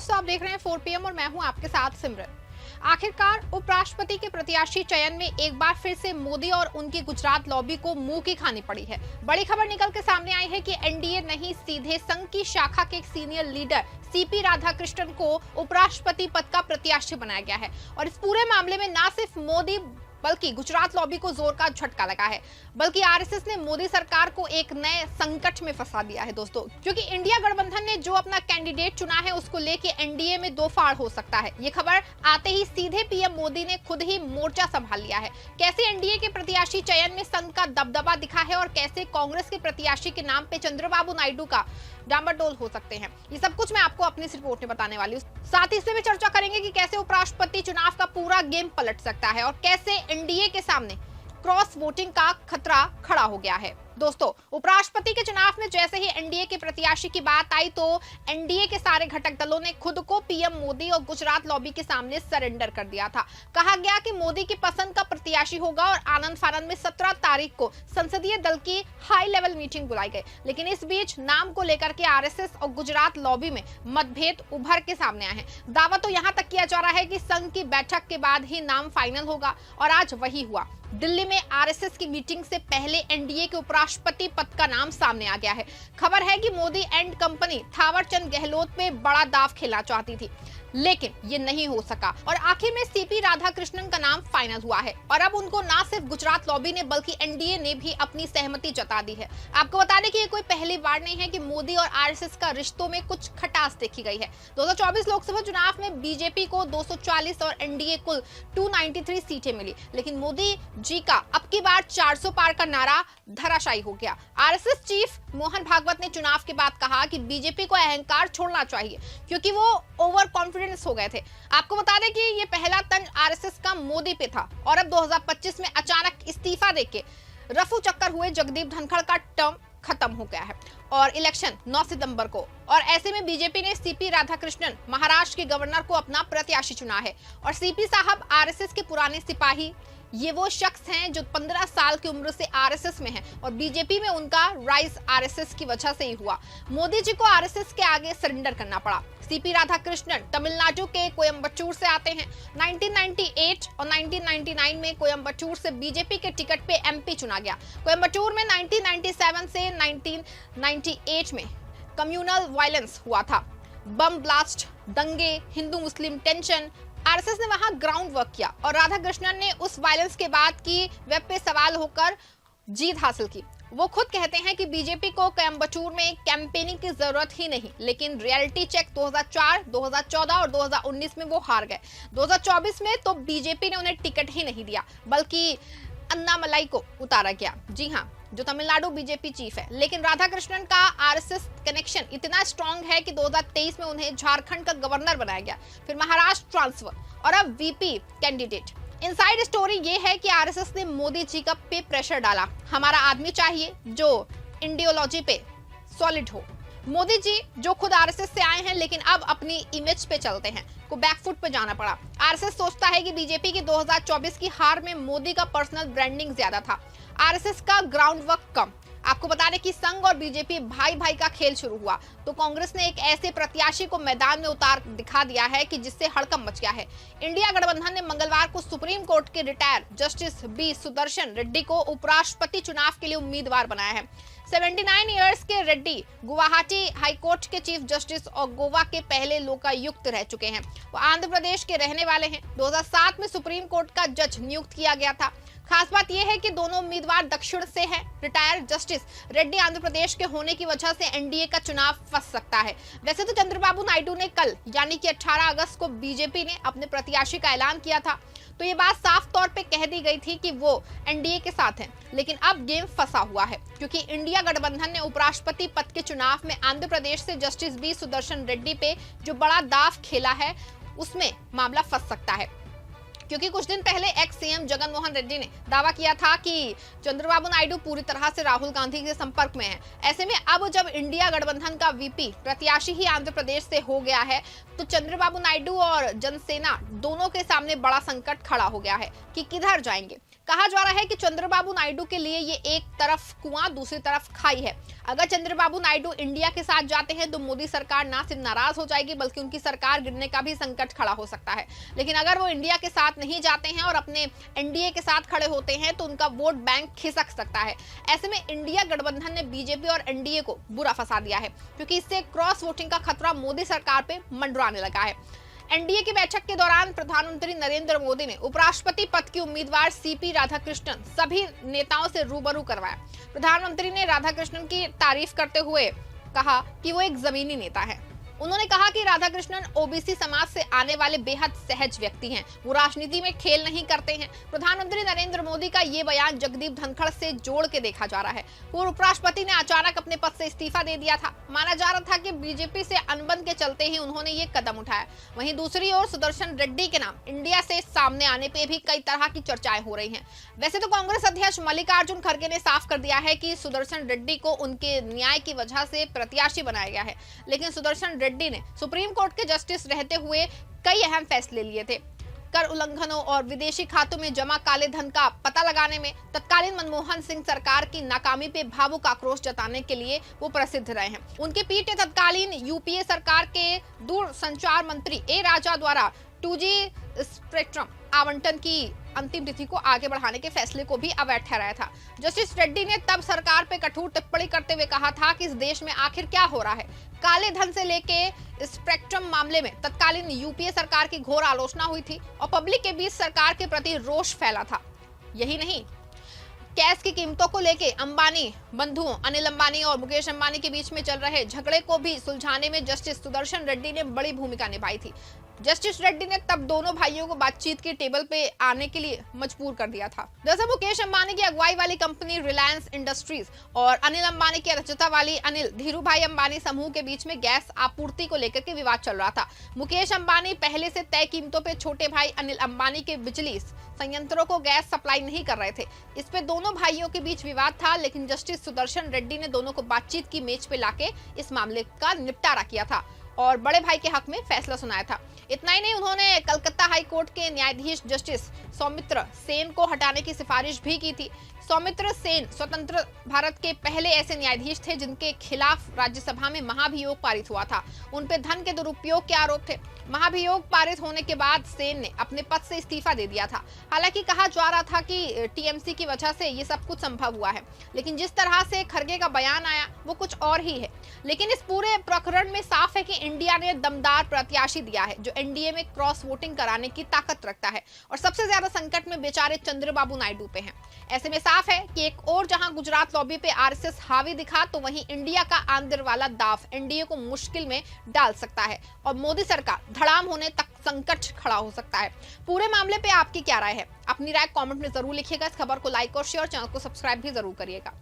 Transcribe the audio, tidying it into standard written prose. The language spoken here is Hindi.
दोस्तों, आप देख रहे हैं 4 PM और मैं हूं आपके साथ सिमरन। आखिरकार उपराष्ट्रपति के प्रत्याशी चयन में एक बार फिर से मोदी और उनकी गुजरात लॉबी को मुंह की खानी पड़ी है। बड़ी खबर निकल के सामने आई है कि एनडीए नहीं, सीधे संघ की शाखा के एक सीनियर लीडर सीपी राधाकृष्णन को उपराष्ट्रपति पद का प्रत्याशी बनाया गया है। और इस पूरे मामले में न सिर्फ मोदी बल्कि गुजरात लॉबी को जोर का झटका लगा है, बल्कि आरएसएस ने मोदी सरकार को एक नए संकट में फंसा दिया है दोस्तों, क्योंकि इंडिया गठबंधन ने जो अपना कैंडिडेट चुना है उसको लेके एनडीए में दो फाड़ हो सकता है। ये खबर आते ही सीधे पीएम मोदी ने खुद ही मोर्चा संभाल लिया है। कैसे एनडीए के प्रत्याशी चयन में संघ का दबदबा दिखा है और कैसे कांग्रेस के प्रत्याशी के नाम पे चंद्रबाबू नायडू का डामाडोल हो सकते हैं, ये सब कुछ मैं आपको अपनी इस रिपोर्ट में बताने वाली हूँ। साथ ही इसमें भी चर्चा करेंगे कि कैसे उपराष्ट्रपति चुनाव का पूरा गेम पलट सकता है और कैसे एनडीए के सामने क्रॉस वोटिंग का खतरा खड़ा हो गया है। दोस्तों, उपराष्ट्रपति के चुनाव में जैसे ही एनडीए के प्रत्याशी की बात आई तो एनडीए के सारे घटक दलों ने खुद को पीएम मोदी और गुजरात लॉबी के सामने सरेंडर कर दिया था। कहा गया कि मोदी की पसंद का प्रत्याशी होगा और आनंद फानंद में 17 तारीख को संसदीय दल की हाई लेवल मीटिंग बुलाई गई। लेकिन इस बीच नाम को लेकर के आरएसएस और गुजरात लॉबी में मतभेद उभर के सामने आए हैं। दावा तो यहां तक किया जा रहा है कि संघ की बैठक के बाद ही नाम फाइनल होगा और आज वही हुआ। दिल्ली में आरएसएस की मीटिंग से पहले एनडीए के उपराष्ट्रपति पद का नाम सामने आ गया है। खबर है कि मोदी एंड कंपनी थावरचंद गहलोत पे बड़ा दाव खेलना चाहती थी, लेकिन ये नहीं हो सका और आखिर में सीपी राधाकृष्णन का नाम फाइनल हुआ है। और अब उनको ना सिर्फ गुजरात लॉबी ने बल्कि एनडीए ने भी अपनी सहमति जता दी है। आपको बता दें कि ये कोई पहली बार नहीं है कि मोदी और आरएसएस का रिश्तों में कुछ खटास देखी गई है। 2024 लोकसभा चुनाव में बीजेपी को 240 और एनडीए कुल 293 सीटें मिली, लेकिन मोदी जी का अब की बार 400 पार का नारा धराशायी हो गया। आरएसएस चीफ मोहन भागवत ने चुनाव के बाद कहा कि बीजेपी को अहंकार छोड़ना चाहिए क्योंकि वो ओवर कॉन्फिडेंस हो गए थे। आपको बता दें कि ये पहला तंज आरएसएस का मोदी पे था और अब 2025 में अचानक इस्तीफा देके रफू चक्कर हुए जगदीप धनखड़ का टर्म खत्म हो गया है और इलेक्शन 9 सितंबर को। और ऐसे में बीजेपी ने सीपी राधाकृष्णन महाराष्ट्र के गवर्नर को अपना प्रत्याशी चुना है। और सीपी साहब आरएसएस के पुराने सिपाही, ये वो शख्स हैं जो 15 साल की उम्र से आरएसएस में हैं और बीजेपी में उनका राइज आरएसएस की वजह से ही हुआ। मोदी जी को आरएसएस के आगे सरेंडर करना पड़ा। सीपी राधाकृष्णन तमिलनाडु के कोयम्बटूर से आते हैं। 1998 और 1999 में कोयम्बटूर से बीजेपी के टिकट पे एमपी चुना गया। कोयम्बटूर में 1997 से 1998 में कम्युनल वायलेंस हुआ था, बम ब्लास्ट, दंगे, हिंदू मुस्लिम टेंशन। आरएसएस ने वहां ग्राउंड वर्क किया और राधाकृष्णन ने उस वायलेंस के बाद की वेब पे सवाल होकर जीत हासिल की। वो खुद कहते हैं कि बीजेपी को कोयम्बटूर में कैंपेनिंग की जरूरत ही नहीं, लेकिन रियलिटी चेक 2004, 2014 और 2019 में वो हार गए। 2024 में तो बीजेपी ने उन्हें टिकट ही नहीं दिया बल्कि अन्नामलाई को उतारा गया। जी हाँ, जो तमिलनाडु बीजेपी चीफ है। लेकिन राधाकृष्णन का आरएसएस कनेक्शन इतना स्ट्रांग है कि 2023 में उन्हें झारखंड का गवर्नर बनाया गया, फिर महाराष्ट्र ट्रांसफर और अब वीपी कैंडिडेट। इनसाइड स्टोरी ये है कि आरएसएस ने मोदी जी का पे प्रेशर डाला, हमारा आदमी चाहिए जो इंडियोलॉजी पे सॉलिड हो। मोदी जी जो खुद आरएसएस से आए हैं लेकिन अब अपनी इमेज पे चलते हैं, को बैकफुट पे जाना पड़ा। आरएसएस सोचता है कि बीजेपी की 2024 की हार में मोदी का पर्सनल ब्रांडिंग ज्यादा था, आरएसएस का ग्राउंड वर्क कम। आपको बता दें कि संघ और बीजेपी भाई भाई का खेल शुरू हुआ तो कांग्रेस ने एक ऐसे प्रत्याशी को मैदान में उतार दिखा दिया है कि जिससे हड़कंप मच गया है। इंडिया गठबंधन ने मंगलवार को सुप्रीम कोर्ट के retire justice B Sudarshan Reddy को उपराष्ट्रपति चुनाव के लिए उम्मीदवार बनाया है। 79 इयर्स के रेड्डी गुवाहाटी हाईकोर्ट के चीफ जस्टिस और गोवा के पहले लोकायुक्त रह चुके हैं। वो आंध्र प्रदेश के रहने वाले हैं। 2007 में सुप्रीम कोर्ट का जज नियुक्त किया गया था। खास बात यह है कि दोनों उम्मीदवार दक्षिण से हैं। रिटायर्ड जस्टिस रेड्डी आंध्र प्रदेश के होने की वजह से एनडीए का चुनाव फंस सकता है। वैसे तो चंद्रबाबू नायडू ने कल यानी कि 18 अगस्त को बीजेपी ने अपने प्रत्याशी का ऐलान किया था, तो ये बात साफ तौर पे कह दी गई थी कि वो एनडीए के साथ हैं। लेकिन अब गेम फंसा हुआ है क्योंकि इंडिया गठबंधन ने उपराष्ट्रपति पद के चुनाव में आंध्र प्रदेश से जस्टिस बी सुदर्शन रेड्डी पे जो बड़ा दाव खेला है उसमें मामला फंस सकता है। क्योंकि कुछ दिन पहले एक्स सीएम जगन मोहन रेड्डी ने दावा किया था कि चंद्रबाबू नायडू पूरी तरह से राहुल गांधी के संपर्क में है। ऐसे में अब जब इंडिया गठबंधन का वीपी प्रत्याशी ही आंध्र प्रदेश से हो गया है तो चंद्रबाबू नायडू और जनसेना दोनों के सामने बड़ा संकट खड़ा हो गया है कि किधर जाएंगे। कहा जा रहा है कि चंद्रबाबू नायडू के लिए ये एक तरफ कुआं दूसरी तरफ खाई है। अगर चंद्रबाबू नायडू इंडिया के साथ जाते हैं तो मोदी सरकार ना सिर्फ नाराज हो जाएगी बल्कि उनकी सरकार गिरने का भी संकट खड़ा हो सकता है। लेकिन अगर वो इंडिया के साथ नहीं जाते हैं और अपने एनडीए के साथ खड़े होते हैं तो उनका वोट बैंक खिसक सकता है। ऐसे में इंडिया गठबंधन ने बीजेपी और एनडीए को बुरा फंसा दिया है, क्योंकि इससे क्रॉस वोटिंग का खतरा मोदी सरकार पे मंडराने लगा है। एनडीए की बैठक के दौरान प्रधानमंत्री नरेंद्र मोदी ने उपराष्ट्रपति पद की उम्मीदवार सीपी राधाकृष्णन सभी नेताओं से रूबरू करवाया। प्रधानमंत्री ने राधाकृष्णन की तारीफ करते हुए कहा कि वो एक जमीनी नेता है। उन्होंने कहा कि राधाकृष्णन ओबीसी समाज से आने वाले बेहद सहज व्यक्ति हैं, वो राजनीति में खेल नहीं करते हैं। प्रधानमंत्री नरेंद्र मोदी का ये बयान जगदीप धनखड़ से जोड़ के देखा जा रहा है। पूर्व उपराष्ट्रपति ने अचानक अपने पद से इस्तीफा दे दिया था। माना जा रहा था कि बीजेपी से अनबन के चलते ही उन्होंने ये कदम उठाया। वहीं दूसरी ओर सुदर्शन रेड्डी के नाम इंडिया से सामने आने पे भी कई तरह की चर्चाएं हो रही हैं। वैसे तो कांग्रेस अध्यक्ष मल्लिकार्जुन खड़गे ने साफ कर दिया है कि सुदर्शन रेड्डी को उनके न्याय की वजह से प्रत्याशी बनाया गया है, लेकिन सुदर्शन रेड्डी ने सुप्रीम कोर्ट के जस्टिस रहते हुए कई अहम फैसले लिए थे। कर उल्लंघनों और विदेशी खातों में जमा काले धन का पता लगाने में तत्कालीन मनमोहन सिंह सरकार की नाकामी पे भावुक आक्रोश जताने के लिए वो प्रसिद्ध रहे हैं। उनके पीठ तत्कालीन यूपीए सरकार के दूरसंचार मंत्री ए राजा द्वारा 2G स्पेक्ट्रम आवंटन की अंतिम तिथि को आगे बढ़ाने के फैसले को भी अवैध ठहराया था। जस्टिस रेड्डी ने तब सरकार पे कठोर टिप्पणी करते हुए कहा था कि इस देश में आखिर क्या हो रहा है। काले धन से लेके स्पेक्ट्रम मामले में तत्कालीन यूपीए सरकार की घोर आलोचना हुई थी और पब्लिक के बीच सरकार के प्रति रोष फैला था। यही नहीं, गैस की कीमतों को लेके अंबानी बंधुओं अनिल अंबानी और मुकेश अंबानी के बीच में चल रहे झगड़े को भी सुलझाने में जस्टिस सुदर्शन रेड्डी ने बड़ी भूमिका निभाई थी। जस्टिस रेड्डी ने तब दोनों भाइयों को बातचीत के टेबल पे आने के लिए मजबूर कर दिया था। दरअसल मुकेश अंबानी की अगुवाई वाली कंपनी रिलायंस इंडस्ट्रीज और अनिल अंबानी की अध्यक्षता वाली अनिल धीरूभाई अंबानी समूह के बीच में गैस आपूर्ति को लेकर के विवाद चल रहा था। मुकेश अंबानी पहले से तय कीमतों पे छोटे भाई अनिल अंबानी के बिजली संयंत्रों को गैस सप्लाई नहीं कर रहे थे। इस पे दोनों भाइयों के बीच विवाद था, लेकिन जस्टिस सुदर्शन रेड्डी ने दोनों को बातचीत की मेज पे लाके इस मामले का निपटारा किया था और बड़े भाई के हक में फैसला सुनाया था। इतना ही नहीं, उन्होंने कलकत्ता हाई कोर्ट के न्यायाधीश जस्टिस सौमित्र सेन को हटाने की सिफारिश भी की थी। सौमित्र सेन स्वतंत्र भारत के पहले ऐसे न्यायाधीश थे जिनके खिलाफ राज्यसभा में महाभियोग पारित हुआ था। उन पे धन के दुरुपयोग के आरोप थे। महाभियोग पारित होने के बाद सेन ने अपने पद से इस्तीफा दे दिया था। हालांकि कहा जा रहा था कि टीएमसी की वजह से ये सब कुछ संभव हुआ है, लेकिन जिस तरह से खड़गे का बयान आया वो कुछ और ही है। लेकिन इस पूरे प्रकरण में साफ है कि इंडिया ने दमदार प्रत्याशी दिया है जो एनडीए में क्रॉस वोटिंग कराने की ताकत रखता है और सबसे ज्यादा संकट में बेचारे चंद्रबाबू नायडू पे हैं। ऐसे में साफ है कि एक और जहां गुजरात लॉबी पे आरएसएस हावी दिखा, तो वहीं इंडिया का आंदर वाला दाव एनडीए को मुश्किल में डाल सकता है और मोदी सरकार धड़ाम होने तक संकट खड़ा हो सकता है। पूरे मामले पे आपकी क्या राय है? अपनी राय कमेंट में जरूर लिखिएगा। इस खबर को लाइक और शेयर, चैनल को सब्सक्राइब भी जरूर करिएगा।